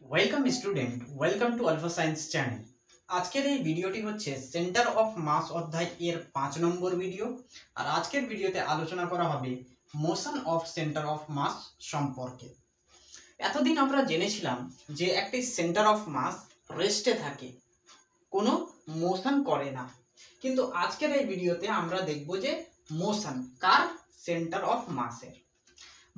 Welcome student, welcome to Alpha Science channel. আজকের এই ভিডিওটি হচ্ছে সেন্টার অফ মাস অধ্যায় এর 5 নম্বর ভিডিও। আর আজকের ভিডিওতে আলোচনা করা হবে motion of centre of mass সম্পর্কে। এতদিন আমরা জেনেছিলাম যে একটি সেন্টার অফ মাস রেস্টে থাকে, কোনো মোশন করে না। কিন্তু আজকের এই ভিডিওতে আমরা দেখব যে মোশন কার, সেন্টার অফ মাসের।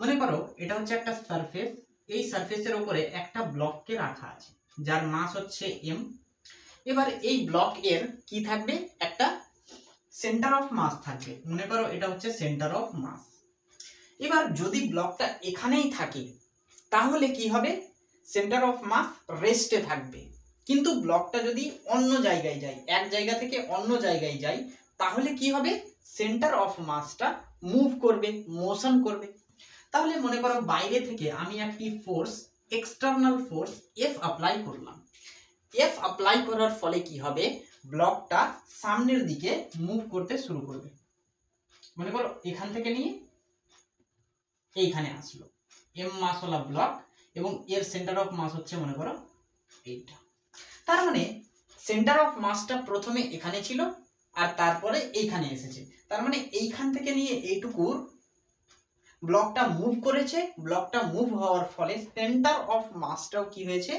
মনে করো এটা হচ্ছে একটা সারফেস, এই সারফেসের উপরে একটা ব্লককে রাখা আছে যার মাস হচ্ছে এম। এবার এই ব্লক এর কি থাকবে, একটা সেন্টার অফ মাস থাকবে। মনে করো এটা হচ্ছে সেন্টার অফ মাস। এবার যদি ব্লকটা এখানেই থাকে তাহলে কি হবে, সেন্টার অফ মাস রেস্টে থাকবে। কিন্তু ব্লকটা যদি অন্য জায়গায় যায়, এক জায়গা থেকে অন্য জায়গায় যায়, তাহলে কি হবে, সেন্টার অফ মাসটা মুভ করবে, মোশন করবে। তাহলে মনে করো বাইরে থেকে আমি একটি force, external force F apply করলাম। এফ অ্যাপ্লাই করার ফলে কি হবে, ব্লকটা সামনের দিকে মুভ করতে শুরু করবে। মনে করো এখান থেকে নিয়ে এইখানে আসলো, এম মাসওয়ালা ব্লক, এবং এর সেন্টার অফ মাস হচ্ছে মনে করো এইটা। তার মানে সেন্টার অফ মাসটা প্রথমে এখানে ছিল আর তারপরে এইখানে এসেছে। তার মানে এইখান থেকে নিয়ে এইটুকুর ব্লকটা মুভ করেছে। ব্লকটা মুভ হওয়ার ফলে সেন্টার অফ মাসটাও কি হয়েছে,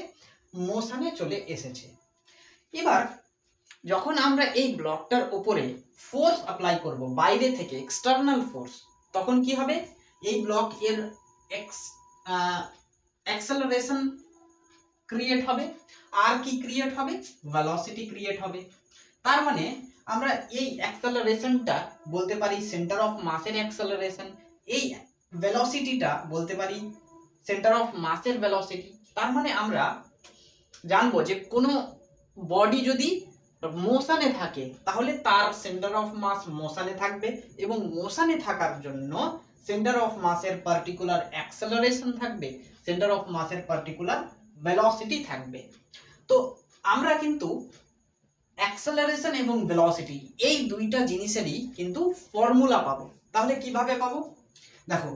মোশনে চলে এসেছে। এবার যখন আমরা এই ব্লকটার উপরে ফোর্স অ্যাপ্লাই করব বাইরে থেকে, এক্সটার্নাল ফোর্স, তখন কি হবে, এই ব্লক এর অ্যাক্সেলারেশন ক্রিয়েট হবে। আর কি ক্রিয়েট হবে, ভেলোসিটি ক্রিয়েট হবে। তার মানে আমরা এই অ্যাক্সেলারেশনটা বলতে পারি সেন্টার অফ মাসের অ্যাক্সেলারেশন, এই ভেলোসিটিটা বলতে পারি সেন্টার অফ মাসের ভেলোসিটি। তার মানে আমরা জানবো যে কোনো বডি যদি মোশনে থাকে তাহলে তার সেন্টার অফ মাস মোশনে থাকবে, এবং মোশনে থাকার জন্য সেন্টার অফ মাসের পার্টিকুলার অ্যাক্সেলারেশন থাকবে, সেন্টার অফ মাসের পার্টিকুলার ভেলোসিটি থাকবে। তো আমরা কিন্তু অ্যাক্সেলারেশন এবং ভেলোসিটি এই দুইটা জিনিসেরই কিন্তু ফর্মুলা পাবো। তাহলে কিভাবে পাবো, দেখো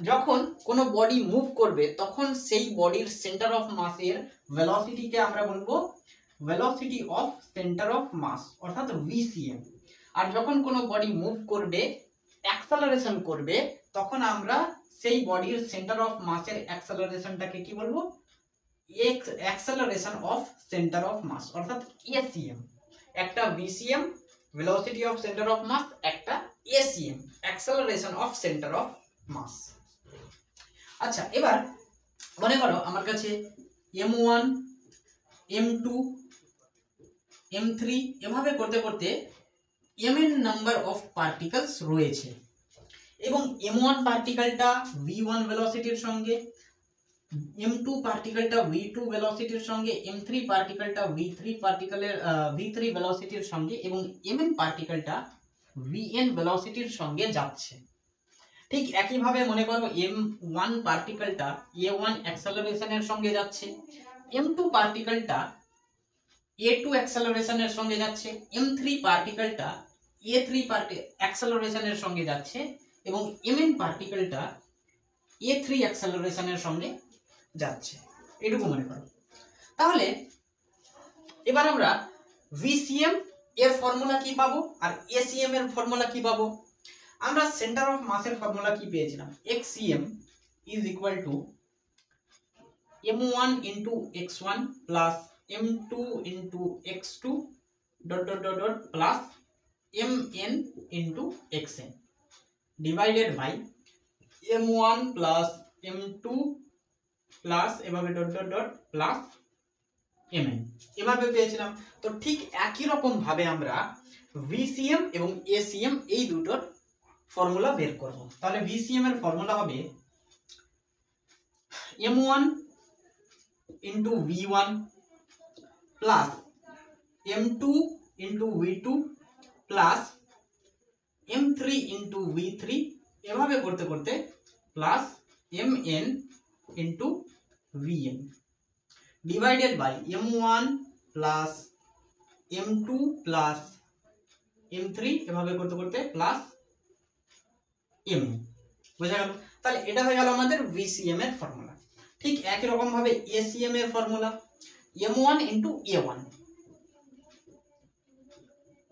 যখন কোনো বডি মুভ করবে তখন সেই বডির সেন্টার অফ মাসের ভেলোসিটিকে আমরা বলবো velocity of centre of mass, অর্থাৎ ভিসিএম। আর যখন কোনো বডি মুভ করবে, অ্যাক্সেলারেশন করবে, তখন আমরা সেই বডির সেন্টার অফ মাসের অ্যাক্সেলারেশনটাকে কি বলবো, acceleration of centre of mass, অর্থাৎ এসিএম। একটা VCM velocity of centre of mass, একটা ACM acceleration of centre of mass. আচ্ছা, এবার মনে করো আমার কাছে m1 m2 m3 এভাবে করতে করতে mn নাম্বার অফ পার্টিকেলস রয়েছে, এবং m1 পার্টিকেলটা v1 ভেলোসিটির সঙ্গে, m2 পার্টিকেলটা v2 ভেলোসিটির সঙ্গে, m3 পার্টিকেলটা v3 ভেলোসিটির সঙ্গে, এবং mn পার্টিকেলটা vn ভেলোসিটির সঙ্গে যাচ্ছে। ঠিক একইভাবে মনে করো m1 পার্টিকেলটা a1 অ্যাক্সেলারেশনের সঙ্গে যাচ্ছে, m2 পার্টিকেলটা a2 অ্যাক্সেলারেশনের সঙ্গে যাচ্ছে, m3 পার্টিকেলটা a3 অ্যাক্সেলারেশনের সঙ্গে যাচ্ছে, এবং mn পার্টিকেলটা a3 অ্যাক্সেলারেশনের সঙ্গে যাচ্ছে। এটুকু মনে করো। তাহলে এবার আমরা ভিসিএম এর ফর্মুলা কি পাবো আর এসিএম এর ফর্মুলা কি পাবো। আমরা সেন্টার অফ মাসের ফর্মুলা কি পেয়েছিলাম, xcm is equal to m1 into x1 plus m2 into x2 dot dot dot dot plus mn into xn divided by m1 plus m2 plus এভাবে dot dot dot plus mn এভাবে পেয়েছিলাম। তো ঠিক একই রকম ভাবে আমরা ভিসিএম এবং এসিএম এই দুটোর ফর্মুলা বের করব। তাহলে ভিসিএম এর ফর্মুলা হবে m1 into v1 plus m2 into v2 plus m3 into v3 এভাবে করতে করতে plus mn into vn divided by m1 plus m2 plus m3 এভাবে করতে করতে plus mn। বোঝা গেল? তাহলে এটা হয়ে গেল আমাদের ভিসিএম এর ফর্মুলা। ঠিক একই রকম ভাবে এসিএম এর formula m1 into a1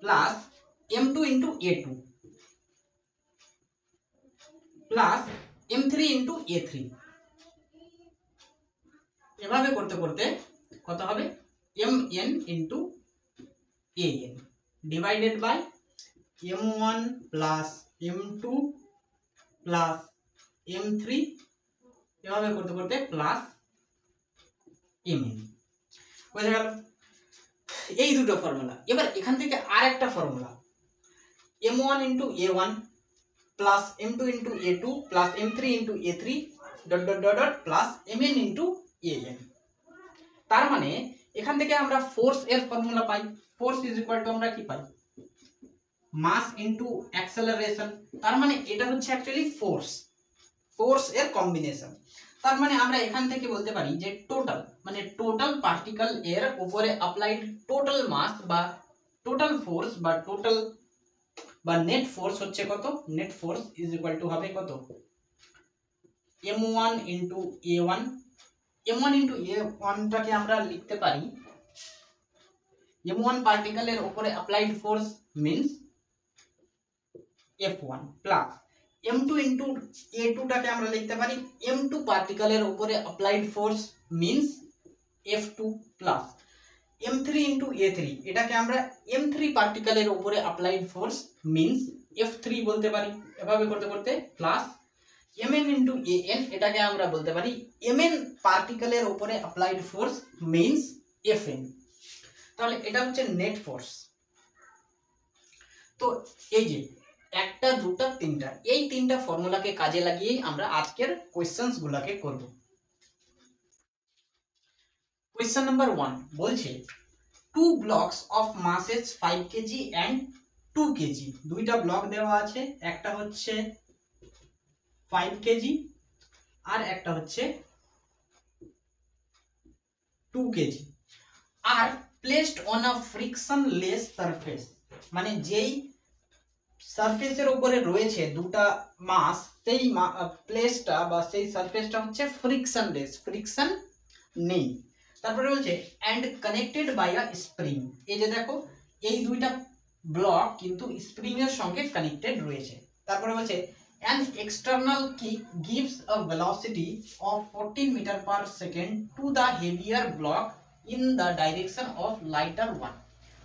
plus m2 into a2 plus m3 into a3। এভাবে করতে করতে কত হবে mn into an divided by m1 plus m2 plus m3, এভাবে করতে করতে প্লাস mn। বুঝা গেল? এই দুটো ফর্মুলা। এবার এখান থেকে আর একটা formula m1 into a1 plus m2 into a2 plus m3 into a3 dot dot dot dot plus mn into an। তার মানে এখান থেকে আমরা ফোর্স এর formula pi. Force is equal two আমরা কি পাই মাস ইন্টু অ্যাক্সেলারেশন। তার মানে এটা হচ্ছে অ্যাকচুয়ালি ফোর্স এর কম্বিনেশন। তার মানে আমরা এখান থেকে বলতে পারি যে টোটাল পার্টিকেল এর উপরে অ্যাপ্লাইড টোটাল মাস বা টোটাল ফোর্স বা নেট ফোর্স হচ্ছে কত, net force is equal two হবে কত m1 into a1। m1 into a1 টাকে আমরা লিখতে পারি m1 পার্টিকেলের উপরে applied force means f1 plus m2 into a2 টাকে আমরা লিখতে পারি m2 পার্টিকেলের উপরে applied force means f2 plus m3 into a3 এটাকে আমরা m3 পার্টিকেলের উপরে অ্যাপ্লাইড ফোর্স মিন্স f3 বলতে পারি। এভাবে করতে করতে প্লাস mn ইন্টু an এটাকে আমরা বলতে পারি mn পার্টিকেলের উপরে অ্যাপ্লাইড ফোর্স মিন্স fn। তাহলে এটা হচ্ছে নেট ফোর্স। তো এই যে একটা দুটা তিনটা, এই তিনটা ফর্মুলাকে কাজে লাগিয়ে আমরা আজকের কোশ্চেন্স গুলাকে করব। কোশ্চেন নাম্বার 1 বলছে 2 blocks of masses 5 kg and 2 kg, দুইটা ব্লক দেওয়া আছে, একটা হচ্ছে 5 kg আর একটা হচ্ছে 2 kg R placed on a frictionless surface. মানে যেই সারফেসের উপরে রয়েছে দুটা মাস, সেই প্লেসটা বা সেই সারফেসটা হচ্ছে ফ্রিকশনলেস, ফ্রিকশন নেই। তারপরে বলছে and connected by a spring. এই যে দেখো এই দুইটা ব্লক কিন্তু স্প্রিং এর সঙ্গে কানেক্টেড রয়েছে। তারপরে বলছে an external kick gives a velocity of 14 meter per second to the heavier block in the direction of lighter one।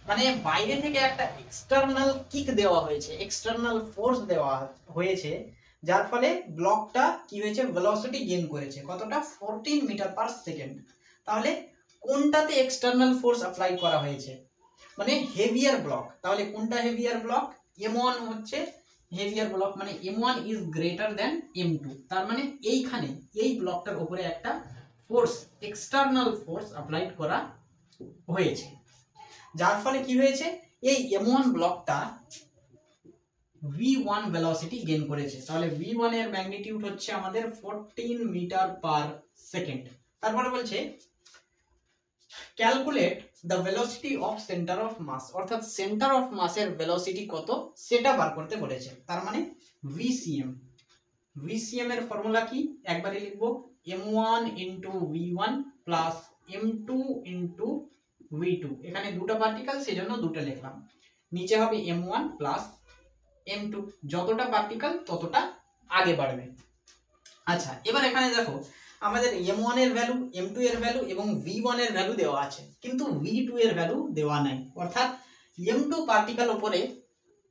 মানে বাইরে থেকে একটা এক্সটার্নাল কিক দেওয়া হয়েছে, এক্সটার্নাল ফোর্স দেওয়া হয়েছে, যার ফলে ব্লকটা কি হয়েছে ভেলোসিটি গেইন করেছে কতটা 14 মিটার পার সেকেন্ড। তাহলে কোনটাতে এক্সটার্নাল ফোর্স অ্যাপ্লাই করা হয়েছে, মানে হেভিয়ার ব্লক। তাহলে কোনটা হেভিয়ার ব্লক, m1 হচ্ছে হেভিয়ার ব্লক, মানে m1 is greater than m2। তার মানে এইখানে এই ব্লকটার উপরে একটা ফোর্স, এক্সটার্নাল ফোর্স অ্যাপ্লাই করা হয়েছে, যার ফলে কি হয়েছে এই m1 ব্লকটা v1 ভেলোসিটি গেইন করেছে। তাহলে v1 এর ম্যাগনিটিউড হচ্ছে আমাদের 14 মিটার পার সেকেন্ড। তারপরে বলছে calculate the velocity of centre of mass, অর্থাৎ সেন্টার অফ মাসের ভেলোসিটি কত সেটা বার করতে বলেছে। তার মানে vcm এর ফর্মুলা কি একবারে লিখবো m1 into v1 plus m2 into v2। এখানে দুটো পার্টিকেল সেজন্য দুটো লিখলাম, নিচে হবে m1 প্লাস m2, যতটা পার্টিকেল ততটা আগে বাড়বে। আচ্ছা এবার এখানে দেখো আমাদের m1 এর ভ্যালু, m2 এর ভ্যালু এবং v1 এর ভ্যালু দেওয়া আছে, কিন্তু v2 এর ভ্যালু দেওয়া নাই। অর্থাৎ m2 পার্টিকেল উপরে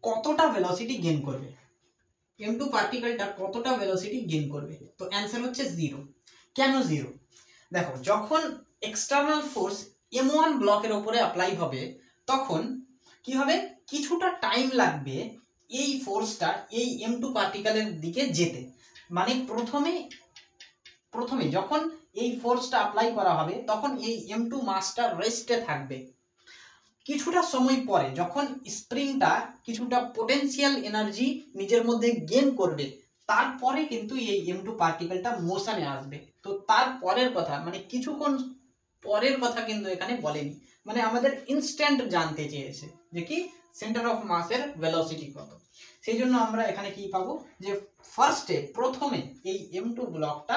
কতটা ভেলোসিটি গেইন করবে, m2 পার্টিকেলটা কতটা ভেলোসিটি গেইন করবে, তো অ্যানসার হচ্ছে 0। কেন 0? দেখো যখন এক্সটার্নাল ফোর্স m1 ব্লকের উপরে অ্যাপ্লাই হবে তখন কি হবে, কিছুটা টাইম লাগবে এই ফোর্সটা এই m2 পার্টিকেলের দিকে যেতে। মানে প্রথমে যখন এই ফোর্সটা অ্যাপ্লাই করা হবে তখন এই m2 মাসটা রেস্টে থাকবে। কিছুটা সময় পরে যখন স্প্রিংটা কিছুটা পোটেনশিয়াল এনার্জি নিজের মধ্যে গেইন করবে, তারপরে কিন্তু এই m2 পার্টিকেলটা মোশনে আসবে। তো তার পরের কথা, মানে কিছুক্ষণ পরের কথা কিন্তু এখানে বলেনি, মানে আমাদের ইনস্ট্যান্ট জানতে চেয়েছে যে কি সেন্টার অফ মাসের ভেলোসিটি কত। সেই জন্য আমরা এখানে কি পাবো যে প্রথমে এই m2 ব্লকটা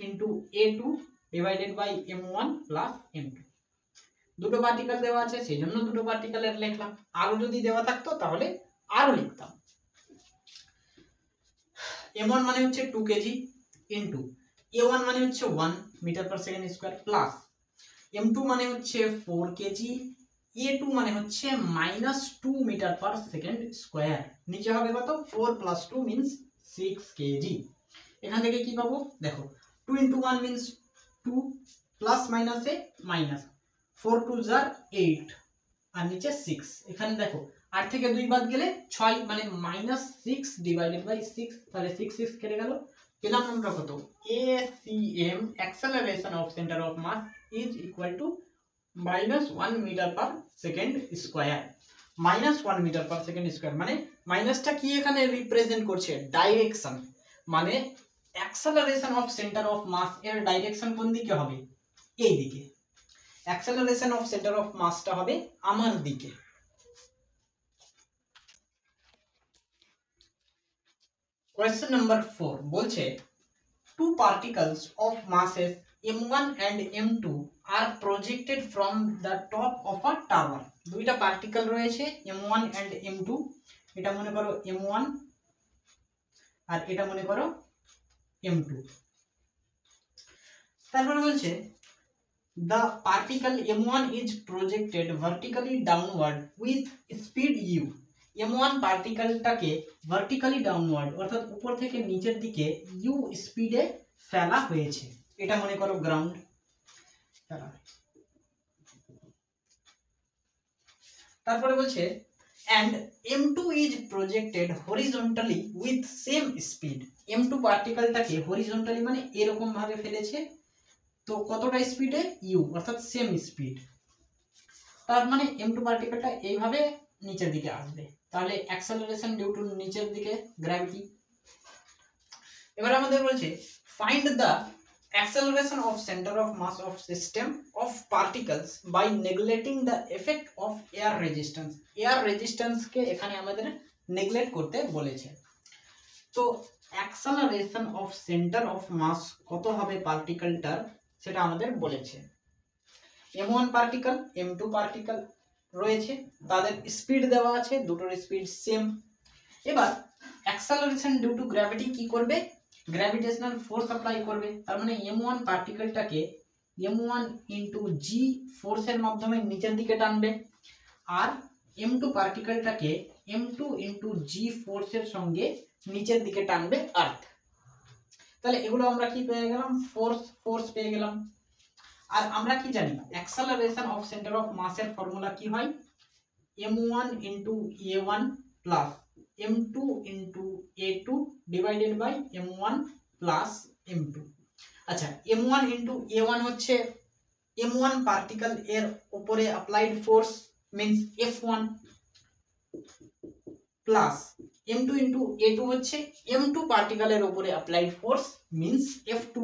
into a2 divided by m1 plus m2। দুটো পার্টিকেল দেওয়া আছে সেই জন্য দুটো পার্টিকেলের লিখলাম, আরো যদি দেওয়া থাকতো তাহলে আরো লিখতাম। m1 মানে হচ্ছে 2 কেজি ইন্টু a1 মানে হচ্ছে 1 metre per second square plus m2 মানে হচ্ছে 4 কেজি, a2 মানে হচ্ছে -2 মিটার পার সেকেন্ড স্কয়ার। নিচে হবে কত? 4 + 2 মিন্স 6 কেজি। এখান থেকে কি পাবো দেখো, 2 × 1 মিন্স 2 প্লাস মাইনাসে মাইনাস, 4 2 = 8 আর নিচে 6। এখানে দেখো 8 থেকে 2 বাদ গেলে 6 মানে -6 ডিভাইডেড বাই 6, তাহলে 6 6 কেটে গেল। পেলাম আমরা কত? ACM acceleration of center of mass is equal to -1 metre per second square. -1 metre per second square মানে মাইনাসটা কি এখানে রিপ্রেজেন্ট করছে? ডাইরেকশন, মানে acceleration of centre of mass এর ডাইরেকশন কোন দিকে হবে? এই দিকে। অ্যাক্সেলারেশন অফ সেন্টার অফ মাসটা হবে আমার দিকে। কোয়েশ্চেন নাম্বার 4 বলছে two particles of masses m1 and m2 are projected from the top of a tower। দুইটা পার্টিকেল রয়েছে m1 and m2, এটা মনে করো m1 আর এটা মনে করো m2। তারপরে বলছে the particle m1 is projected vertically downward with speed u। m1 পার্টিকেলটাকে ভার্টিক্যালি ডাউনওয়ার্ড অর্থাৎ উপর থেকে নিচের দিকে u স্পিডে ফেলা হয়েছে, এটা মনে করো গ্রাউন্ড। তারপরে বলছে and m2 is projected horizontally with same speed। m2 পার্টিকেলটাকে হরিজন্টালি মানে এরকম ভাবে ফেলেছে, তো কতটা স্পিডে? u অর্থাৎ সেম স্পিড। তার মানে m2 পার্টিকেলটা এইভাবে নিচের দিকে আসবে, তাহলে অ্যাক্সেলারেশন ডিউ টু নিচের দিকে গ্র্যাভিটি। এবার আমাদের বলছে find the acceleration of center of mass of system of particles by neglecting the effect of air resistance। air resistance কে এখানে আমাদের নেগলেক্ট করতে বলেছে। তো acceleration of center of mass কত হবে পার্টিকেলটার সেটা আমাদের বলেছে। m1 পার্টিকেল m2 পার্টিকেল রয়েছে, তাদের স্পিড দেওয়া আছে, দুটোর স্পিড সেম। এবার অ্যাক্সেলারেশন ডিউ টু গ্র্যাভিটি কি করবে? গ্র্যাভিটেশনাল ফোর্স অ্যাপ্লাই করবে। তার মানে m1 পার্টিকেলটাকে m1 * g ফোর্সের মাধ্যমে নিচের দিকে টানবে, আর m2 পার্টিকেলটাকে m2 * g ফোর্সের সঙ্গে নিচের দিকে টানবে আর্থ। তাহলে এগুলো আমরা কি পেয়ে গেলাম? ফোর্স পেয়ে গেলাম। আর আমরা কি জানি acceleration of centre of mass এর ফর্মুলা কি হয়? m1 * a1 plus m2 * a2 divided by m1 plus m2। আচ্ছা, m1 * a1 হচ্ছে m1 পার্টিকেল এর উপরে applied force means f1 plus m2 * a2 হচ্ছে m2 পার্টিকেলের উপরে অ্যাপ্লাইড ফোর্স মিন্স f2।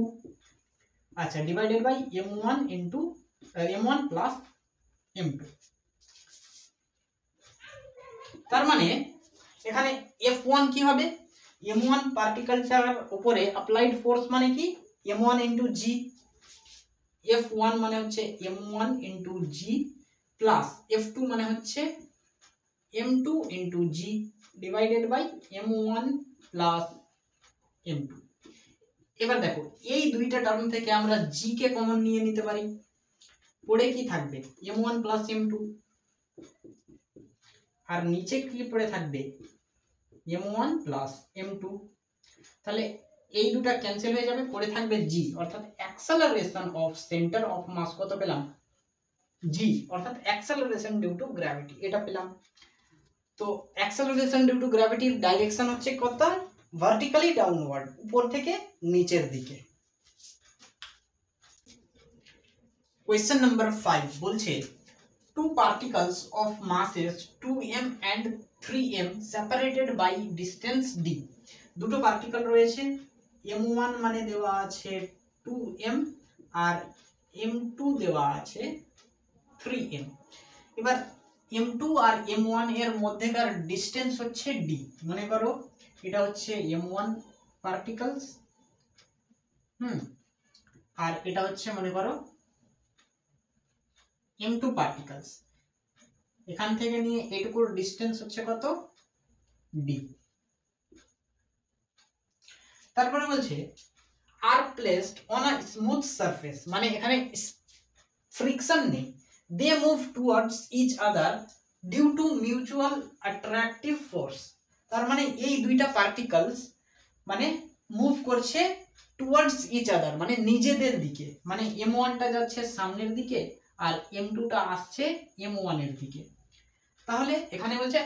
আচ্ছা, divided by m1 plus m2। তার মানে এখানে f1 কি হবে? m1 পার্টিকেলটার উপরে অ্যাপ্লাইড ফোর্স মানে কি? m1 * g। f1 মানে হচ্ছে m1 * g প্লাস f2 মানে হচ্ছে m2 * g divided by m1 plus m2। এবার দেখো এই দুইটা টার্ম থেকে আমরা g কে কমন নিয়ে নিতে পারি, পড়ে কি থাকবে? m1 প্লাস m2, আর নিচে কি পড়ে থাকবে? m1 plus m2। তাহলে এই দুটো ক্যান্সেল হয়ে যাবে, পড়ে থাকবে g, অর্থাৎ acceleration of centre of mass কত পেলাম? g, অর্থাৎ অ্যাক্সেলারেশন ডিউ টু গ্র্যাভিটি, এটা পেলাম। তো অ্যাক্সেলারেশন ডিউ টু গ্র্যাভিটির ডাইরেকশন হচ্ছে কত? ভার্টিক্যালি ডাউনওয়ার্ড, উপর থেকে নিচের দিকে। কোয়েশ্চেন নাম্বার 5 বলছে two particles of masses 2m and 3m separated by distance d। দুটো পার্টিকেল রয়েছে, m1 মানে দেওয়া আছে 2m আর m2 দেওয়া আছে 3m। এবার m2 আর m1 এর মধ্যেকার ডিসটেন্স হচ্ছে d। মনে করো এটা হচ্ছে m1 পার্টিকেলস, আর এটা হচ্ছে মনে করো m2 পার্টিকেলস। এখান থেকে নিয়ে এটুকুর ডিসটেন্স হচ্ছে কত, d। তারপরে বলছে আর placed on a smooth surface, মানে এখানে ফ্রিকশন নেই। They move towards each other due to mutual attractive force. তার মানে এই দুইটা পার্টিকলস মানে মুভ করছে টুয়ার্ডস ইচ আদার, মানে নিজেদের দিকে, মানে m1টা যাচ্ছে সামনের দিকে আর m2টা আসছে m1 এর দিকে। তাহলে এখানে বলছে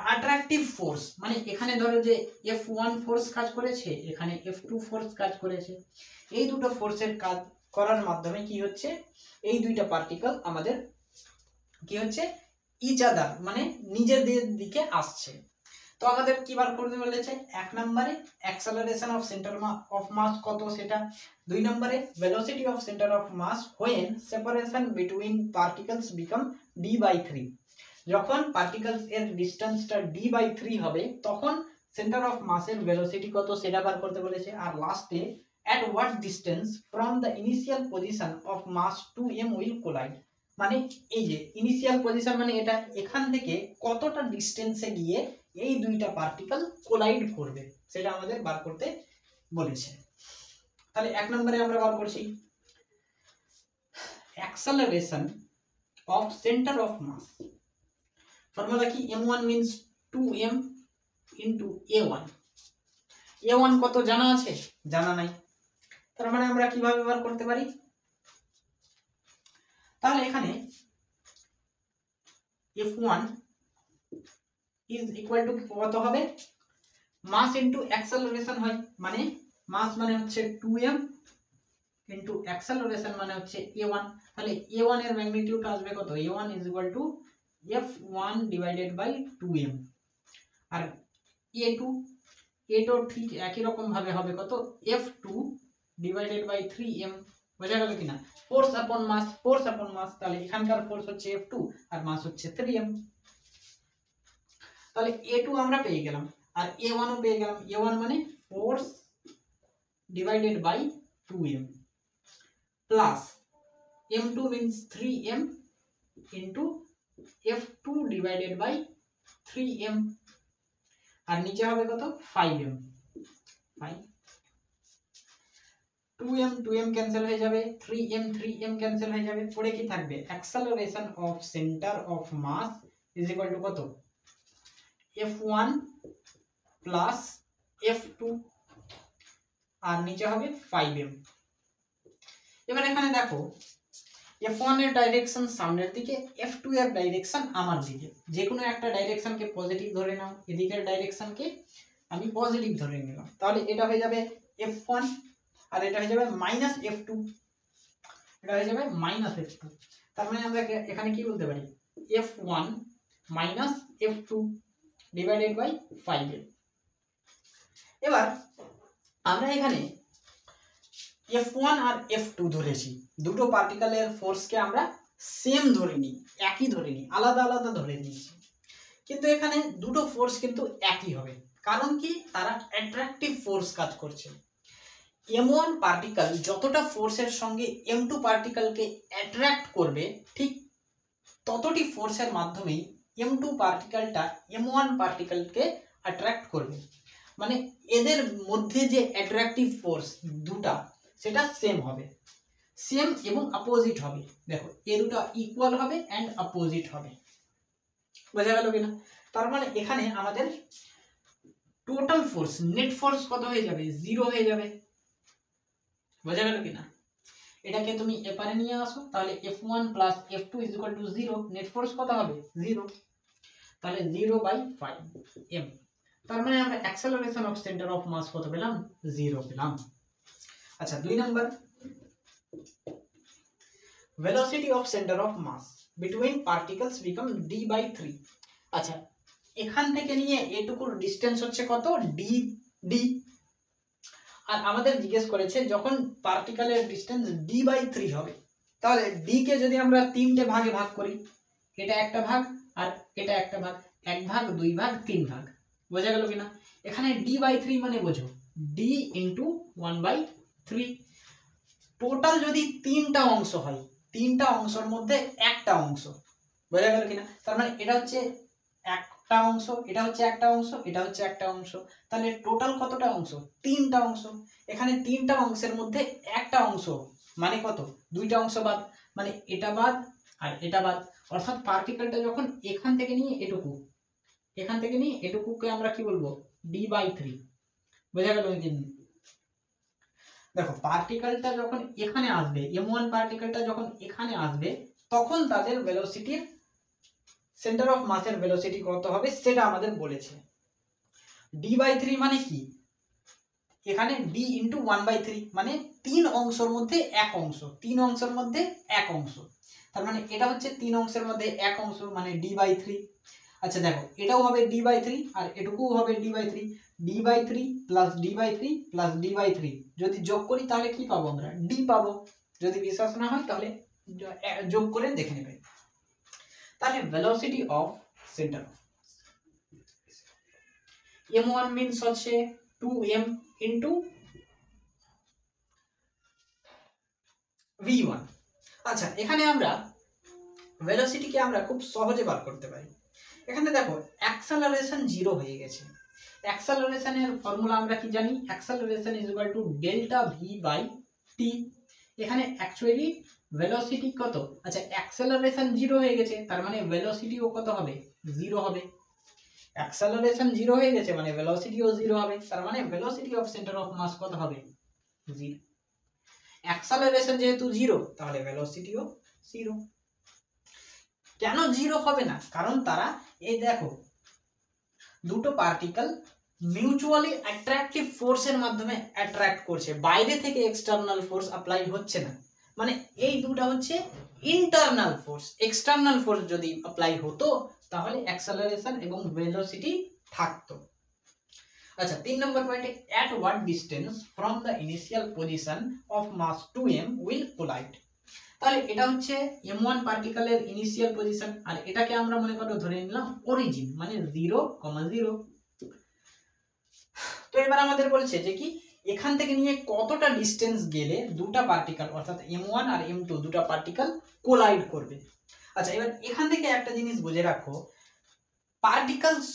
অ্যাট্রাকটিভ ফোর্স, মানে এখানে ধরো যে F1 ফোর্স কাজ করেছে, এখানে F2 ফোর্স কাজ করেছে। এই দুটো ফোর্সের কাজ করার মাধ্যমে কি হচ্ছে, এই দুইটা পার্টিকেল আমাদের কি হচ্ছে ইচ আদার, মানে নিজেদের দিকে আসছে। তো আমাদের কি বার করতে বলেছে, এক নম্বরে acceleration of centre of mass কত সেটা, দুই নম্বরে velocity of centre of mass when separation between particles become d/3। যখন পার্টিকলস এর ডিসটেন্সটা d/3 হবে তখন সেন্টার অফ মাসের ভেলোসিটি কত সেটা বার করতে বলেছে। আর লাস্টে at what distance from the initial position of mass 2m will collide, মানে এই যে ইনিশিয়াল পজিশন মানে এটা এখান থেকে কতটা ডিসটেন্সে গিয়ে এই দুইটা পার্টিকেল কোলাইড করবে সেটা আমাদের বার করতে বলেছে। তাহলে এক নম্বরে আমরা বার করছি acceleration of centre of mass. Formula কি, m1 means 2m into a1। a1 কত জানা আছে, জানা নাই। তার মানে আমরা কিভাবে বার করতে পারি, তাহলে এখানে f1 is equal to কত হবে, মাস ইনটু অ্যাক্সেলারেশন হয়, মানে মাস মানে হচ্ছে 2m ইনটু অ্যাক্সেলারেশন মানে হচ্ছে a1। তাহলে a1 এর ম্যাগনিটিউড আসবে কত, a1 is equal to f1 divided by 2m। R a2 ঠিক একই রকম ভাবে হবে কত, f2 divided by 3m। বোঝা গেল কিনা, ফোর্স আপন মাস, ফোর্স আপন মাস। তাহলে এখানকার ফোর্স হচ্ছে f2 আর মাস হচ্ছে 3m। তাহলে a2 আমরা পেয়ে গেলাম আর a1 ও পেয়ে গেলাম। a1 মানে force divided by 2m plus m2 means 3m into f2 divided by 3m, আর নিচে হবে কত 5m। 2m ক্যান্সেল হয়ে যাবে, 3m ক্যান্সেল হয়ে যাবে, পড়ে কি থাকবে, acceleration of centre of mass is equal to কত, f1 প্লাস f2 আর নিচে হবে 5m। এবার এখানে দেখো f1 এর ডাইরেকশন সামনের দিকে, f2 এর ডাইরেকশন আমার দিকে। যে কোনো একটা ডাইরেকশনকে পজিটিভ ধরে নাও, এদিকের ডাইরেকশনকে আমি পজিটিভ ধরে নিলাম। তাহলে এটা হয়ে যাবে f1 আর এটা হয়ে যাবে মাইনাস f2, এটা হয়ে যাবে মাইনাস f2। তার মানে আমরা এখানে কি বলতে পারি, f1 minus f2 divided by 5m। এবার আমরা এখানে f1 আর f2 ধরেছি, দুটো পার্টিকেলের ফোর্সকে আমরা সেম ধরে নিই, একই ধরে নিই, আলাদা আলাদা ধরে নিয়েছি। কিন্তু এখানে দুটো ফোর্স কিন্তু একই হবে, কারণ কি, তারা অ্যাট্রাকটিভ ফোর্স কাজ করছে। m1 পার্টিকেল যতটা ফোর্সের সঙ্গে m2 পার্টিকেলকে অ্যাট্রাক্ট করবে, ঠিক ততটি ফোর্সের মাধ্যমেই m2 পার্টিকেলটা m1 পার্টিকেলকে অ্যাট্রাক্ট করবে। মানে এদের মধ্যে যে অ্যাট্রাকটিভ ফোর্স দুটা সেটা সেম হবে, সেম এবং অপোজিট হবে। দেখো এ দুটো ইকুয়াল হবে এন্ড অপোজিট হবে। বোঝা গেল কিনা, তার মানে এখানে আমাদের টোটাল ফোর্স, নেট ফোর্স কত হয়ে যাবে, 0 হয়ে যাবে। বোঝা গেল কিনা, এটাকে তুমি এপারে নিয়ে আসো, তাহলে f1 plus f2 is equal to 0, net force কত হবে 0, তাহলে 0/5m। তার মানে আমরা acceleration of centre of mass কত পেলাম, 0 পেলাম। আচ্ছা, 2 number velocity of center of mass between particles become d/3। আচ্ছা, এখান থেকে নিয়ে এটুকুর ডিসটেন্স হচ্ছে কত, d। আর আমাদের জিজ্ঞেস করেছে যখন পার্টিকেলের ডিসটেন্স d/3 হবে, তাহলে d কে যদি আমরা তিনটে ভাগে ভাগ করি, এটা একটা ভাগ আর এটা একটা ভাগ, এক ভাগ, দুই ভাগ, তিন ভাগ। বোঝা গেল কিনা, এখানে d/3 মানে বোঝো d × 1/3। টোটাল যদি তিনটা অংশ হয়, তিনটা অংশের মধ্যে একটা অংশ, বোঝা গেল কিনা? তার মানে এটা হচ্ছে একটা অংশ, এটা হচ্ছে একটা অংশ, এটা হচ্ছে একটা অংশ, তাহলে টোটাল কতটা অংশ? তিনটা অংশ। এখানে তিনটা অংশের মধ্যে একটা অংশ মানে কত? দুইটা অংশ বাদ, মানে এটা বাদ আর এটা বাদ, অর্থাৎ পার্টিকেলটা যখন এখান থেকে নিয়ে এটুকু, এখান থেকে নিয়ে এটুকুকে আমরা কি বলবো? d/3। বোঝা গেল? দেখো পার্টিকেলটা যখন এখানে আসবে, m1 পার্টিকেলটা যখন এখানে আসবে, তখন তাদের ভেলোসিটির, সেন্টার অফ মাসের ভেলোসিটি কত হবে সেটা আমাদের বলেছে। d/3 মানে কি? এখানে d × 1/3 মানে তিন অংশের মধ্যে এক অংশ, তিন অংশের মধ্যে এক অংশ, তার মানে এটা হচ্ছে তিন অংশের মধ্যে এক অংশ মানে d/3। আচ্ছা দেখো এটাও হবে d/3 আর এটুকুও হবে d/3, d/3 plus d/3 plus d/3 যদি যোগ করি তাহলে কি পাবো আমরা? d পাবো। যদি বিশ্বাস না হয় তাহলে যোগ করে দেখে নেবে। তাহলে velocity of centre m1 means হচ্ছে 2m ইনটু v1। আচ্ছা এখানে আমরা ভেলোসিটিকে আমরা খুব সহজে বার করতে পারি। এখানে দেখো অ্যাক্সেলারেশন 0 হয়ে গেছে। অ্যাক্সেলারেশনের ফর্মুলা আমরা কি জানি? Acceleration is equal to delta v/t। এখানে অ্যাকচুয়ালি ভেলোসিটি কত? আচ্ছা অ্যাক্সেলারেশন 0 হয়ে গেছে, তার মানে ভেলোসিটিও কত হবে? 0 হবে। অ্যাক্সেলারেশন 0 হয়ে গেছে মানে ভেলোসিটিও 0 হবে, তার মানে velocity of centre of mass কত হবে? 0। অ্যাক্সেলারেশন যেহেতু 0 তাহলে ভেলোসিটিও 0। কেন 0 হবে না? কারণ তারা, এই দেখো দুটো পার্টিকেল মিউচুয়ালি অ্যাট্রাকটিভ ফোর্সের মাধ্যমে অ্যাট্রাক্ট করছে, বাইরে থেকে এক্সটার্নাল ফোর্স অ্যাপ্লাই হচ্ছে না, মানে এই দুটো হচ্ছে ইন্টারনাল ফোর্স। এক্সটার্নাল ফোর্স যদি অ্যাপ্লাই হতো তাহলে অ্যাক্সেলারেশন এবং ভেলোসিটি থাকতো। আচ্ছা 3 নম্বর পয়েন্টে at what distance from the initial position of mass 2m will collide। তাহলে এটা হচ্ছে m1 পার্টিকেলের ইনিশিয়াল পজিশন আর এটাকে আমরা মনে করো ধরে নিলাম অরিজিন, মানে 0, 0। তো এবার আমাদের বলছে যে কি এখান থেকে নিয়ে কতটা ডিসটেন্স গেলে দুটো পার্টিকেল অর্থাৎ m1 আর m2 দুটো পার্টিকেল কোলাইড করবে। আচ্ছা এবার এখান থেকে একটা জিনিস বুঝে রাখো, পার্টিকেলস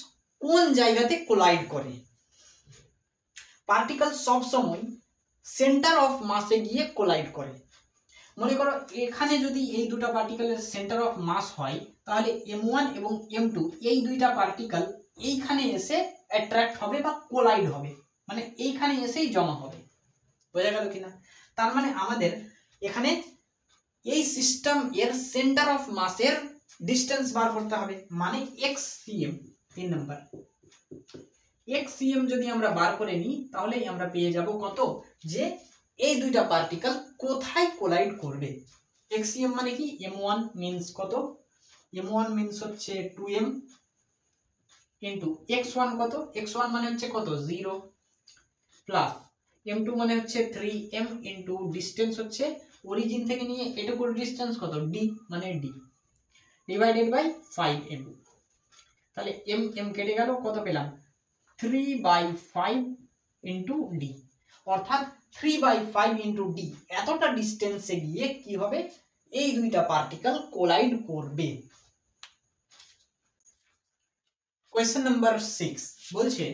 কোন জায়গাতে কোলাইড করে? পার্টিকেল সব সময় সেন্টার অফ মাসে গিয়ে কোলাইড করে। মনে করো এখানে যদি এই দুটো পার্টিকেলের সেন্টার অফ মাস হয় তাহলে m1 এবং m2 এই দুইটা পার্টিকেল এইখানে এসে অ্যাট্রাক্ট হবে বা কোলাইড হবে, মানে এইখানে এসেই জমা হবে। বোঝা গেল কিনা? তার মানে আমাদের এখানে এই সিস্টেম এর সেন্টার অফ মাসের ডিসটেন্স বার করতে হবে, মানে xcm। 3 নাম্বার xcm যদি আমরা বার করে নিই তাহলে আমরা পেয়ে যাব কত? যে এই দুইটা পার্টিকেল কোথায় কোলাইড করবে। xcm মানে কি? m1 মিন্স কত? m1 মিন্স হচ্ছে 2m ইনটু x1 কত? x1 মানে হচ্ছে কত? 0 প্লাস m2 মানে হচ্ছে 3m ইনটু ডিসটেন্স হচ্ছে অরিজিন থেকে নিয়ে এটুকুর ডিসটেন্স কত? d মানে d ডিভাইডেড বাই 5m। তাহলে m m কেটে গেল, কত পেলাম? 3/5 ইনটু d, অর্থাৎ 3/5 ইনটু d এতটা ডিসটেন্সে গিয়ে কি হবে? এই দুইটা পার্টিকেল কোলাইড করবে। কোয়েশ্চেন নাম্বার 6 বলছে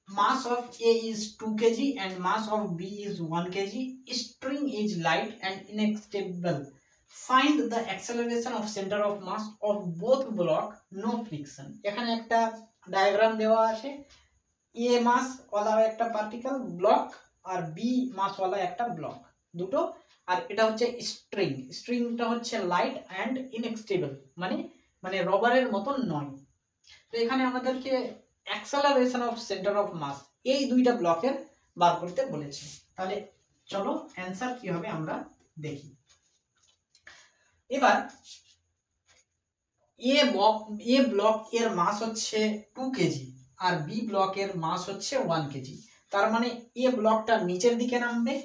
mass of A is 2 kg and mass of B is 1 kg. String is light and inextricable. Find the acceleration of center of mass of both block, no friction. এখানে একটা diagram দেওয়া আছে, A মাস ওয়ালা একটা particle block আর B মাস ওয়ালা একটা block, দুটো, আর এটা হচ্ছে স্ট্রিং। স্ট্রিংটা হচ্ছে লাইট অ্যান্ড ইনএক্সটেবল, মানে রবারের মতন নয়। তো এখানে আমাদেরকে acceleration of centre of mass এই দুইটা ব্লকের বার করতে বলেছে। তাহলে চলো অ্যানসার কি হবে আমরা দেখি। এবার এ ব্লক এর মাস হচ্ছে 2 কেজি আর বি ব্লকের মাস হচ্ছে 1 কেজি। তার মানে এ ব্লকটা নিচের দিকে নামবে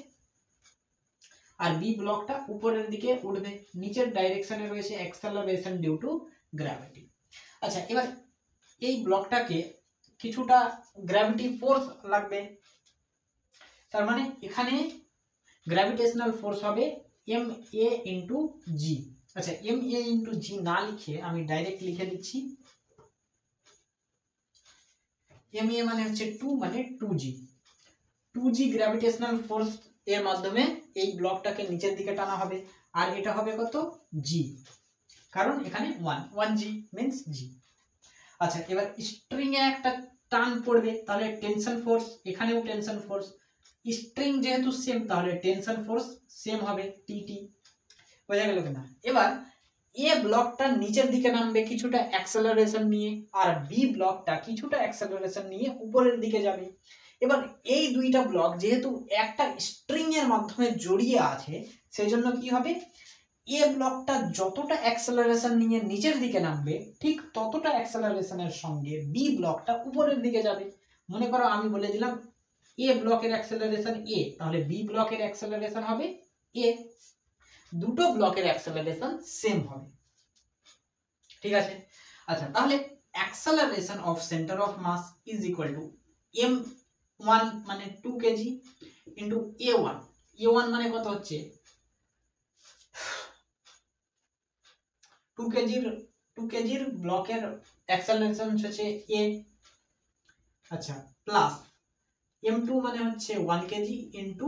আর বি ব্লকটা উপরের দিকে উঠবে। নিচের ডাইরেকশনে রয়েছে অ্যাক্সেলারেশন ডিউ টু গ্র্যাভিটি। আচ্ছা এবার এই ব্লকটাকে কিছুটা গ্র্যাভিটি ফোর্স লাগবে, তার মানে এখানে গ্র্যাভিটেশনাল ফোর্স হবে এম এ ইন্টু জি। আচ্ছা, এম এ ইন্টু জি না লিখে আমি ডাইরেক্ট লিখে দিচ্ছি, এম এ মানে হচ্ছে 2 মানে 2g। 2g গ্র্যাভিটেশনাল ফোর্স এর মাধ্যমে এই ব্লকটাকে নিচের দিকে টানা হবে, আর এটা হবে কত g, কারণ এখানে 1 জি মিন্স জি। আচ্ছা, এবার স্ট্রিং এ একটা টান পড়বে, তাহলে টেনশন ফোর্স, এখানেও টেনশন ফোর্স, স্ট্রিং যেহেতু সেম তাহলে টেনশন ফোর্স সেম হবে টিটি। বোঝা গেল কিনা? এবার এ ব্লকটা নিচের দিকে নামবে কিছুটা অ্যাক্সেলারেশন নিয়ে, আর বি ব্লকটা কিছুটা অ্যাক্সেলারেশন নিয়ে উপরের দিকে যাবে। এবার এই দুইটা ব্লক যেহেতু একটা স্ট্রিং এর মাধ্যমে জড়িয়ে আছে, সেই জন্য কি হবে, এ ব্লকটা যতটা অ্যাক্সেলারেশন নিয়ে নিচের দিকে নামবে ঠিক ততটা অ্যাক্সেলারেশনের সঙ্গে বি ব্লকটা উপরের দিকে যাবে। মনে করো আমি বলে দিলাম এ ব্লকের অ্যাক্সেলারেশন এ, তাহলে বি ব্লকের অ্যাক্সেলারেশন হবে এ। দুটো ব্লকের অ্যাক্সেলারেশন সেম হবে, ঠিক আছে? আচ্ছা, তাহলে acceleration of centre of mass is equal to m1 মানে 2 কেজি ইন্টু a1। a1 মানে কত হচ্ছে 2 কেজির ব্লকের অ্যাক্সেলারেশন হচ্ছে a। আচ্ছা, প্লাস m2 মানে হচ্ছে 1 কেজি ইন্টু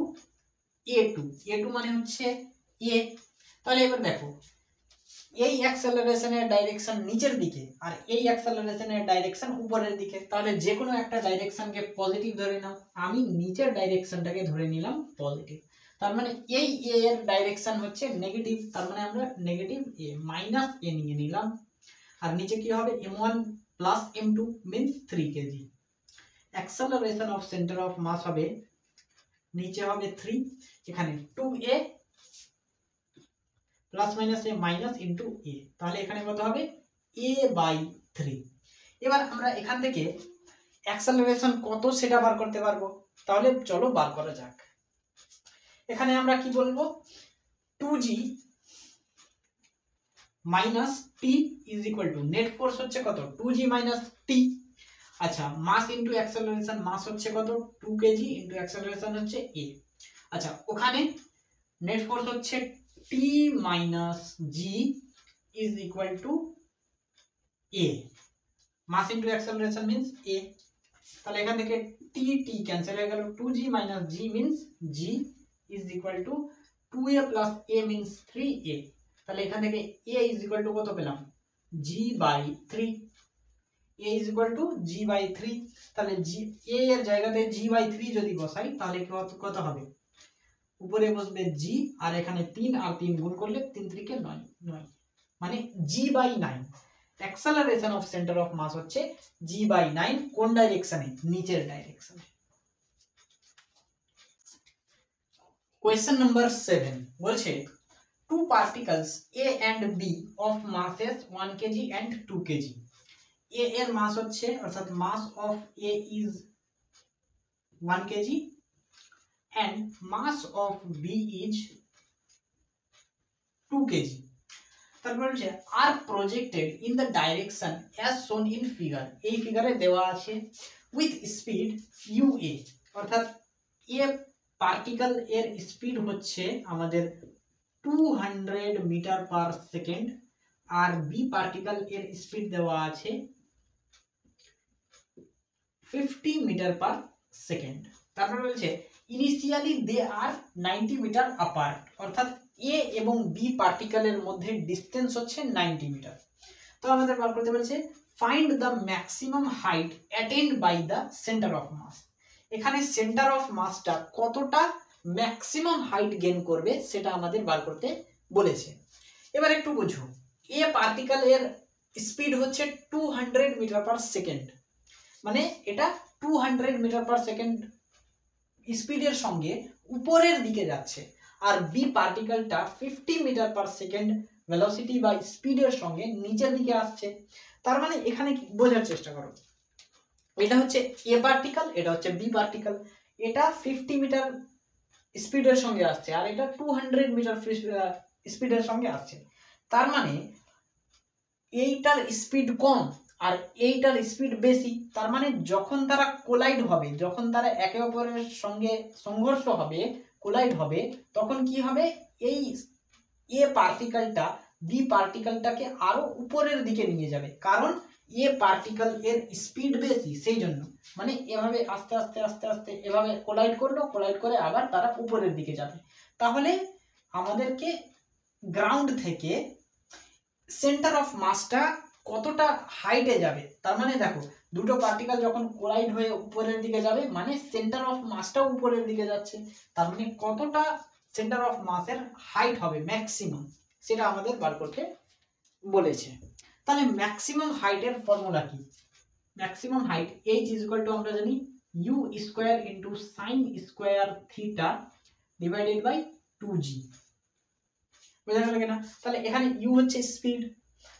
a2। a2 মানে হচ্ছে a। তাহলে এবার দেখো, এই অ্যাক্সেলারেশনের ডাইরেকশন নিচের দিকে আর এই অ্যাক্সেলারেশনের ডাইরেকশন উপরের দিকে, তাহলে যে কোনো একটা ডাইরেকশনকে পজিটিভ ধরে নাও। আমি নিচের ডাইরেকশনটাকে ধরে নিলাম পজিটিভ, তার মানে এই এ এর ডাইরেকশন হচ্ছে নেগেটিভ, তার মানে আমরা নেগেটিভ এ মাইনাস এ নিয়ে নিলাম। আর নিচে কি হবে m1 plus m2 means 3 KG. Acceleration of centre of mass হবে, নিচে হবে 3, এখানে 2a plus minus a minus into a, তাহলে এখানে কত হবে a বাই 3। এবার আমরা এখান থেকে অ্যাক্সেলারেশন কত সেটা বার করতে পারবো, তাহলে চলো বার করা যাক। এখানে আমরা কি বলবো, 2g minus T is equal two net force হচ্ছে কত 2g মাইনাস টি। আচ্ছা, মাস ইন্টু অ্যাক্সেলারেশন, মাস হচ্ছে কত 2 কেজি ইন্টু অ্যাক্সেলারেশন হচ্ছে a। আচ্ছা, ওখানে নেট ফোর্স হচ্ছে T minus G is equal to a, mass into acceleration means a। তাহলে এখান থেকে টি টি ক্যান্সেল হয়ে গেল, 2g minus G means g is equal two 2a plus a means 3a। তাহলে এখান থেকে a ইজ ইকুয়াল টু কত পেলাম g by 3, a is equal to g by 3। তাহলে g a এর জায়গাতে g বাই 3 যদি বসাই তাহলে কত হবে, উপরে বসবে g, আর এখানে 3 আর 3 গুণ করলে 3 3 কে 9, 9 মানে g by 9। Acceleration of centre of mass হচ্ছে g বাই 9, কোন ডাইরেকশনে, নিচের ডাইরেকশনে। কোয়েশ্চেন নাম্বার 7 বলছে two particles a and b of masses 1 kg and 2 kg। a এর মাস হচ্ছে, অর্থাৎ মাস of a is 1 kg and mass of b is 2 kg। তারপর হচ্ছে আর projected in the direction as shown in figure, এই ফিগারে দেওয়া আছে উইথ স্পিড uA, অর্থাৎ এ পার্টিকেল এর স্পিড হচ্ছে আমাদের 200 মিটার পার সেকেন্ড, আর বি পার্টিকেল এর স্পিড দেওয়া আছে 50 মিটার পার সেকেন্ড। তারপর বলছে ইনিশিয়ালি দে আর 90 মিটার অ্যাপার্ট, অর্থাৎ এ এবং বি পার্টিকেলের মধ্যে ডিসটেন্স হচ্ছে 90 মিটার। তো আমাদের বার করতে বলেছে find the maximum height attained by the centre of mass. এখানে সেন্টার অফ মাসটা কতটা ম্যাক্সিমাম হাইট গেইন করবে সেটা আমাদের বার করতে বলেছে। এবার একটু বুঝো, এ পার্টিকেল এর স্পিড হচ্ছে 200 মিটার পার সেকেন্ড, মানে এটা 200 মিটার পার সেকেন্ড স্পিডের সঙ্গে উপরের দিকে যাচ্ছে, আর বি পার্টিকেলটা 50 মিটার পার সেকেন্ড ভেলোসিটি বা স্পিডের সঙ্গে নিচের দিকে আসছে। তার মানে এখানে কি বোঝার চেষ্টা করো, এটা হচ্ছে এ পার্টিকেল, এটা হচ্ছে বি পার্টিকেল, এটা 50 মিটার স্পিডের সঙ্গে আসছে আর এটা 200 মিটার স্পিডের সঙ্গে আসছে। তার মানে এইটার স্পিড কম আর এইটার স্পিড বেশি, তার মানে যখন তারা কোলাইড হবে, যখন তারা একে অপরের সঙ্গে সংঘর্ষ হবে কোলাইড হবে তখন কি হবে, এই এ পার্টিকেলটা বি পার্টিকেলটাকে আরো উপরের দিকে নিয়ে যাবে, কারণ এ পার্টিকেল এর স্পিড বেশি, সেই জন্য মানে এভাবে আস্তে আস্তে আস্তে আস্তে এভাবে কোলাইড করলো, কোলাইড করে আবার তারা উপরের দিকে যাবে। তাহলে আমাদেরকে গ্রাউন্ড থেকে সেন্টার অফ মাসটা কতটা হাইটে যাবে, তার মানে দেখো দুটো পার্টিকেল যখন কোলাইড হয়ে উপরের দিকে যাবে মানে সেন্টার অফ মাসটাও উপরের দিকে যাচ্ছে, তার মানে কতটা সেন্টার অফ মাসের হাইট হবে ম্যাক্সিমাম, সেটা আমাদের বার করতে বলেছে। তাহলে ম্যাক্সিমাম হাইটের ফর্মুলা কি? ম্যাক্সিমাম হাইট h = আমরা জানি u square into sin square theta divided by 2g। বুঝা গেল কিনা? তাহলে এখানে u হচ্ছে স্পিড,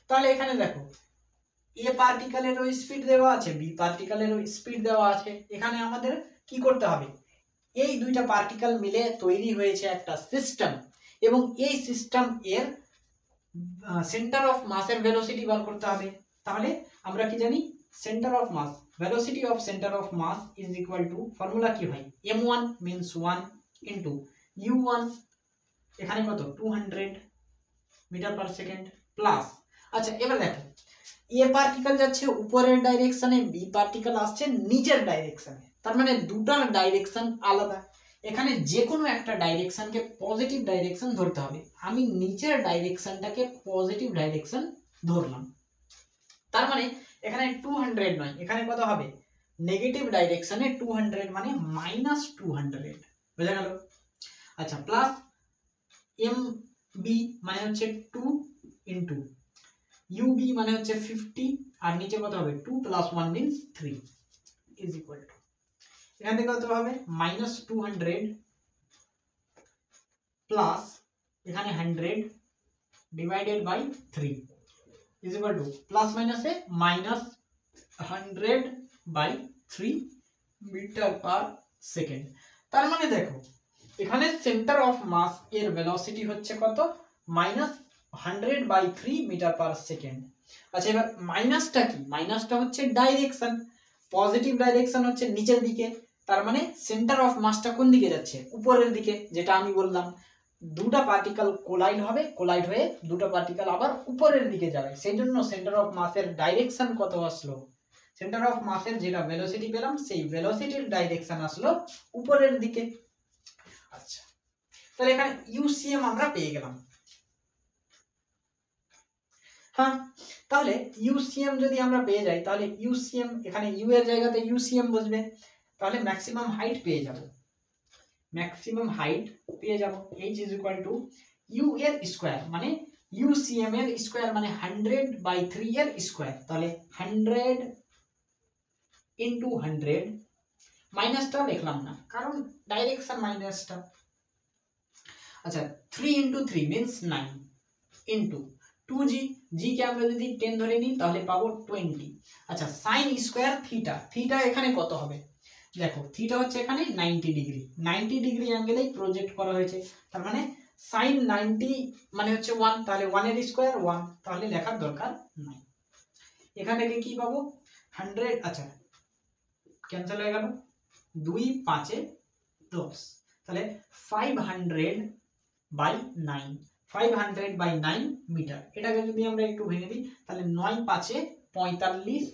তাহলে এখানে দেখো এ পার্টিকেলেরও স্পিড দেওয়া আছে, বি পার্টিকেলেরও স্পিড দেওয়া আছে। এখানে আমাদের কি করতে হবে, এই দুইটা পার্টিকেল মিলে তৈরি হয়েছে একটা সিস্টেম, এবং এই সিস্টেম এর সেন্টার অফ মাসের ভেলোসিটি বার করতে হবে। তাহলে আমরা কি জানি, centre of mass, velocity of centre of mass is equal to, formula কি হয়, m1 মিন্স 1 ইনটু u1, এখানে কত 200 মিটার পার সেকেন্ড প্লাস। আচ্ছা এবার দেখো এ পার্টিকেল যাচ্ছে উপরের ডাইরেকশনে, বি পার্টিকেল আসছে নিচের ডাইরেকশনে, তার মানে দুটার ডাইরেকশন আলাদা। এখানে যে কোনো একটা ডাইরেকশনকে পজিটিভ ডাইরেকশন ধরতে হবে, আমি নিচের ডাইরেকশনটাকে পজিটিভ ডাইরেকশন ধরলাম, তার মানে এখানে 200 নয়, এখানে কত হবে, নেগেটিভ ডাইরেকশনে 200 মানে -200, বুঝা গেল? আচ্ছা প্লাস এম বি মানে হচ্ছে 2 ইনটু UB মানে হচ্ছে 50, আর নিচে কত হবে 2 + 1 মিন্স 3 ইজ ইকুয়াল টু, এখান থেকে কত হবে -200 প্লাস এখানে 100 divided by 3 is equal to, plus মাইনাসে -100/3 মিটার পার সেকেন্ড। তার মানে দেখো এখানে সেন্টার অফ মাস এর ভেলোসিটি হচ্ছে কত, -100/3 মিটার পার সেকেন্ড। আচ্ছা এবার মাইনাসটা কি, মাইনাসটা হচ্ছে ডাইরেকশন, পজিটিভ ডাইরেকশন হচ্ছে নিচের দিকে, তার মানে সেন্টার অফ মাসটা কোন দিকে যাচ্ছে, উপরের দিকে, যেটা আমি বললাম দুটো পার্টিকেল কোলাইড হবে, কোলাইড হয়ে দুটো পার্টিকেল আবার উপরের দিকে যাবে, সেই জন্য সেন্টার অফ মাসের ডাইরেকশন কত আসলো, সেন্টার অফ মাসের যেটা ভেলোসিটি পেলাম সেই ভেলোসিটির ডাইরেকশন আসলো উপরের দিকে। আচ্ছা তাহলে এখানে ইউসিএম আমরা পেয়ে গেলাম। হ্যাঁ তাহলে ইউসিএম যদি আমরা পেয়ে যাই, তাহলে ইউসিএম এখানে ইউ এর জায়গাতে ইউসিএম বসবে, তাহলে ম্যাক্সিমাম হাইট পেয়ে যাব, ম্যাক্সিমাম হাইট পেয়ে যাব h = u এর স্কয়ার মানে ইউসিএম এর স্কয়ার মানে 100/3 এর স্কয়ার, তাহলে 100 ইনটু 100, মাইনাসটা লিখলাম না কারণ ডাইরেকশন মাইনাসটা। আচ্ছা 3 into 3 means 9 into 2g, g কে আমরা যদি 10 ধরে নিই তাহলে পাবো 20। আচ্ছা sin স্কয়ার থিটা, থিটা এখানে কত হবে, দেখো থিটা হচ্ছে এখানে 90 ডিগ্রি, 90 ডিগ্রি অ্যাঙ্গেলেই প্রজেক্ট করা হয়েছে, তার মানে sin 90 মানে হচ্ছে 1, তাহলে 1 এর স্কয়ার 1, তাহলে লেখার দরকার নাই। এখান থেকে কি পাবো 100, আচ্ছা ক্যান্সেল হয়ে গেল, 2 5 এ 10, তাহলে 500/9, 500/9 মিটার। এটাকে যদি আমরা একটু ভেঙে দিই তাহলে 9 5 এ 45,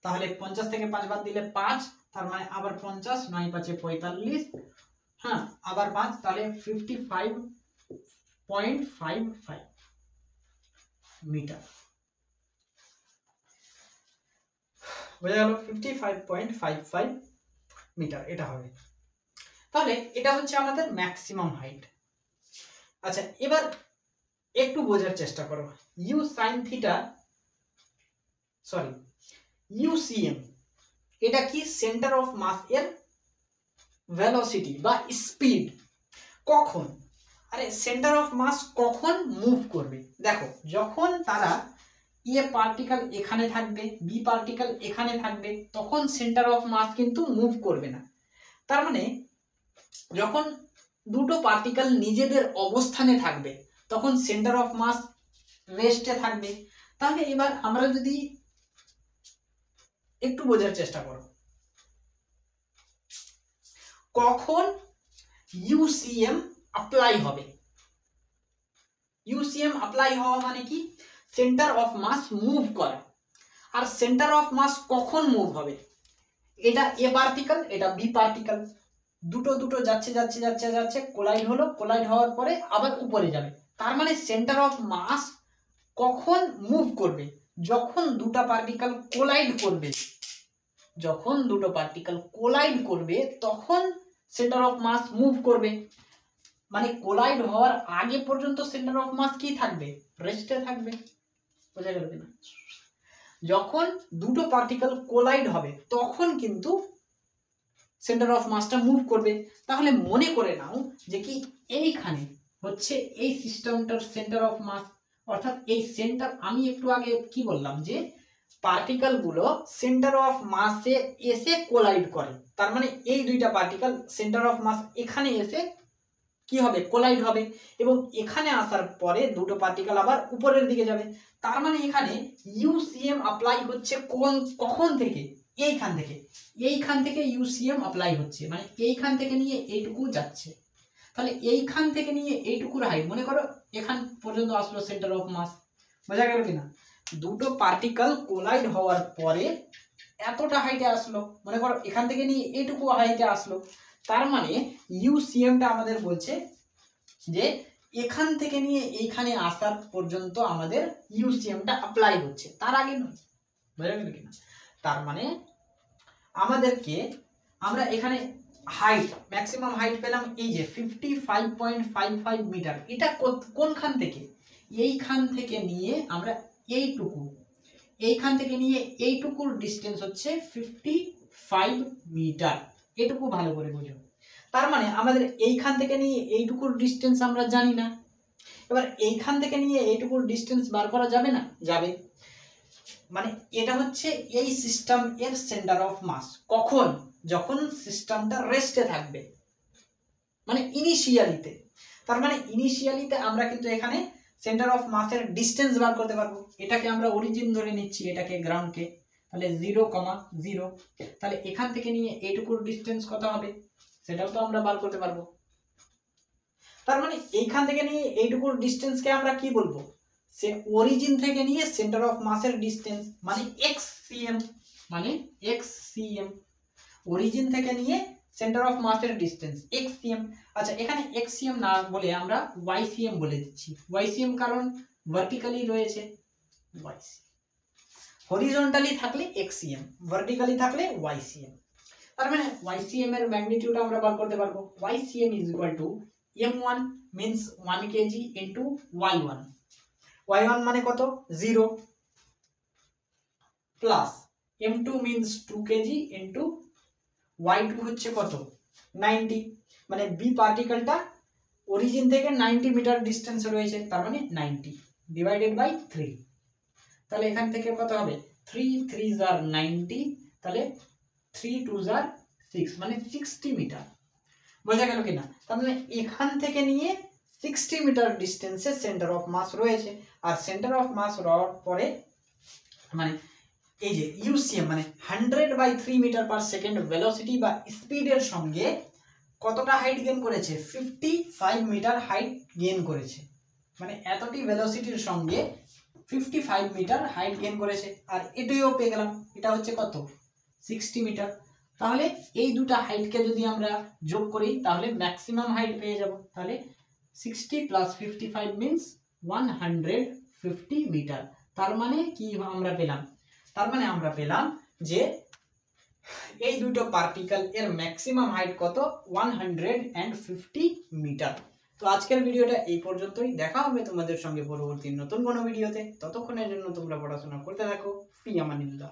তাহলে 50 থেকে 5 বাদ দিলে 5, তার মানে আবার 50, 9 5 এ 45, হ্যাঁ আবার 5, তাহলে 55.55 মিটার, বুঝা গেল 55.55 মিটার এটা হবে। তাহলে এটা হচ্ছে আমাদের ম্যাক্সিমাম হাইট। আচ্ছা এবার একটু বোঝার চেষ্টা করো, you sin theta sorry UCM এটা কি, সেন্টার অফ মাস এর ভেলোসিটি বা স্পিড কখন, আরে সেন্টার অফ মাস কখন মুভ করবে, দেখো যখন তারা এ পার্টিকেল এখানে থাকবে, বি পার্টিকেল এখানে থাকবে, তখন সেন্টার অফ মাস কিন্তু মুভ করবে না, তার মানে যখন দুটো পার্টিকেল নিজেদের অবস্থানে থাকবে তখন সেন্টার অফ মাস রেস্টে থাকবে। তাহলে এবার আমরা যদি একটু বোঝার চেষ্টা করো, কখন ইউসিএম অ্যাপ্লাই হবে। ইউসিএম অ্যাপ্লাই হওয়া মানে কি, সেন্টার অফ মাস মুভ করা। আর সেন্টার অফ মাস কখন মুভ হবে, এটা এ পার্টিকেল এটা বি পার্টিকেল, দুটো দুটো যাচ্ছে যাচ্ছে যাচ্ছে যাচ্ছে, কোলাইড হলো, কোলাইড হওয়ার পরে আবার উপরে যাবে। তার মানে সেন্টার অফ মাস কখন মুভ করবে, যখন দুটো পার্টিকেল কোলাইড করবে। যখন দুটো পার্টিকেল কোলাইড করবে তখন সেন্টার অফ মাস মুভ করবে। মানে কোলাইড হওয়ার আগে পর্যন্ত সেন্টার অফ মাস কি থাকবে, রেস্টে থাকবে। বোঝা গেল কিনা? যখন দুটো পার্টিকেল কোলাইড হবে তখন কিন্তু সেন্টার অফ মাসটা মুভ করবে। তাহলে মনে করে নাও যে কি এইখানে হচ্ছে এই সিস্টেমটার সেন্টার অফ মাস, অর্থাৎ এই সেন্টার, আমি একটু আগে কি বললাম যে পার্টিকেল গুলো সেন্টার অফ মাসে এসে কোলাইড করে। তার মানে এই দুইটা পার্টিকেল সেন্টার অফ মাস এখানে এসে কি হবে, কোলাইড হবে, এবং এখানে আসার পরে দুটো পার্টিকেল আবার উপরের দিকে যাবে। তার মানে এখানে ইউসিএম অ্যাপ্লাই হচ্ছে কখন থেকে, এইখান থেকে ইউসিএম অ্যাপ্লাই হচ্ছে, মানে এইখান থেকে নিয়ে এইটুকু যাচ্ছে। তাহলে এইখান থেকে নিয়ে এইটুকুর হাইট, মনে করো এখান পর্যন্ত আসলো সেন্টার অফ মাস। বোঝা গেল কিনা? দুটো পার্টিকেল কোলাইড হওয়ার পরে এতটা হাইটে আসলো, মনে করো এখান থেকে নিয়ে এইটুকু হাইটে আসলো। তার মানে ইউসিএমটা আমাদের বলছে যে এখান থেকে নিয়ে এইখানে আসার পর্যন্ত আমাদের ইউসিএমটা অ্যাপ্লাই হচ্ছে, তার আগে নয়। বোঝা গেল কিনা? তার মানে আমাদেরকে, আমরা এখানে হাইট, ম্যাক্সিমাম হাইট পেলাম এই যে 55.55 মিটার। এটা কোনখান থেকে, এইখান থেকে নিয়ে আমরা এইখান থেকে নিয়ে এইটুকুর ডিস্টেন্স হচ্ছে 55 মিটার। এটুকু ভালো করে বোঝো। তার মানে আমাদের এইখান থেকে নিয়ে এইটুকুর ডিস্টেন্স আমরা জানি না। এবার এইখান থেকে নিয়ে এইটুকুর ডিস্টেন্স বার করা যাবে না? যাবে। মানে এটা হচ্ছে এই সিস্টেম এর সেন্টার অফ মাস। কখন? যখন সিস্টেমটা রেস্টে থাকবে, মানে ইনিশিয়ালিতে। তার মানে ইনিশিয়ালিতে আমরা কিন্তু এখানে সেন্টার অফ মাসের ডিস্টেন্স বার করতে পারবো। এটাকে আমরা অরিজিন ধরে নিচ্ছি, এটাকে গ্রাউন্ডকে, তাহলে 0,0। তাহলে এখান থেকে নিয়ে এইটুকুর ডিস্টেন্স কত হবে সেটাও তো আমরা বার করতে পারবো। তার মানে এইখান থেকে নিয়ে এইটুকুর ডিস্টেন্সকে আমরা কি বলবো, সে অরিজিন থেকে নিয়ে সেন্টার অফ মাসের ডিস্টেন্স, মানে xcm, মানে xcm। অরিজিন থেকে নিয়ে সেন্টার অফ মাসের ডিস্টেন্স xcm। আচ্ছা, এখানে xcm না বলে আমরা ycm বলে দিচ্ছি। ycm কারণ ভার্টিক্যালি রয়েছে, হরিজন্টালি থাকলে xcm, ভার্টিক্যালি থাকলে ycm। তার মানে ycm এর ম্যাগনিটিউড আমরা বার করতে পারবো। ycm is equal to m1 means 1 kg into y1। y1 মানে কত, 0, plus m2 means 2 kg into y2 হচ্ছে কত, 90। মানে বি পার্টিকেলটা অরিজিন থেকে 90 মিটার ডিস্টেন্স রয়েছে, তার মানে 90 ডিভাইডেড বাই 3। তাহলে এখান থেকে কত হবে, 3 3 are 90, তাহলে 3 2 are 6, মানে 60 মিটার। বোঝা গেল কিনা? তার মানে এখান থেকে নিয়ে 60 মিটার ডিস্টেন্সে সেন্টার অফ মাস রয়েছে। আর সেন্টার অফ মাস রওয়ার পরে মানে এই যে ইউসিএম মানে 100/3 মিটার পার সেকেন্ড ভেলোসিটি বা স্পিডের সঙ্গে কতটা হাইট গেইন করেছে, 55 মিটার হাইট গেইন করেছে। মানে এতটি ভেলোসিটির সঙ্গে 55 মিটার হাইট গেইন করেছে। আর এটাও পেয়ে গেলাম, এটা হচ্ছে কত, 60 মিটার। তাহলে এই দুটো হাইটকে যদি আমরা যোগ করি তাহলে ম্যাক্সিমাম হাইট পেয়ে যাব। তাহলে 60 + 55 মিন্স 150 মিটার। তার মানে কি আমরা পেলাম, তার মানে আমরা পেলাম যে এই দুটো পার্টিকেল এর ম্যাক্সিমাম হাইট কত, 150 মিটার। তো আজকের ভিডিওটা এই পর্যন্তই। দেখা হবে তোমাদের সঙ্গে পরবর্তী নতুন কোনো ভিডিওতে। ততক্ষণের জন্য তোমরা পড়াশোনা করতে থাকো। ফি আমানিল্লাহ।